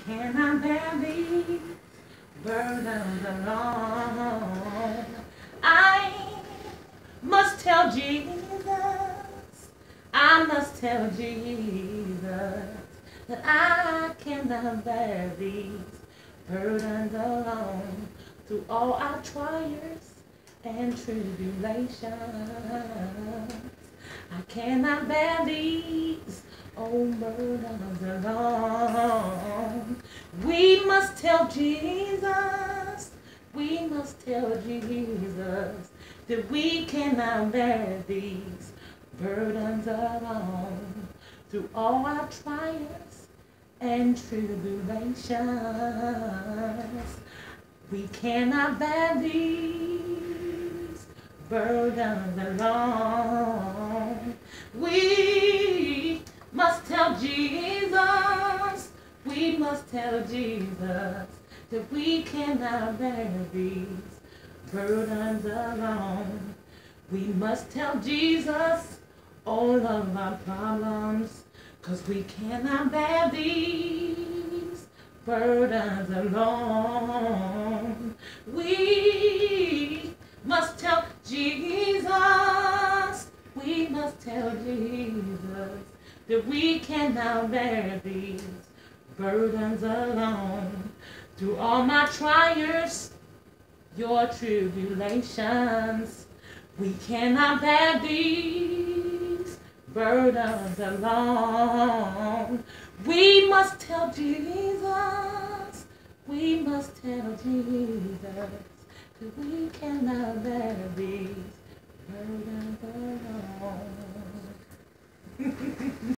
cannot bear these burdens alone. I must tell Jesus, I must tell Jesus that I cannot bear these burdens alone. Through all our trials and tribulations, I cannot bear these burdens alone. We must tell Jesus, we must tell Jesus that we cannot bear these burdens alone. Through all our trials and tribulations, we cannot bear these burdens alone. We must tell Jesus, we must tell Jesus that we cannot bear these burdens alone. We must tell Jesus all of our problems, 'cause we cannot bear these burdens alone. We must tell Jesus, we must tell Jesus that we cannot bear these burdens alone. Through all my trials, your tribulations, we cannot bear these burdens alone. We must tell Jesus, we must tell Jesus that we cannot bear these burdens alone.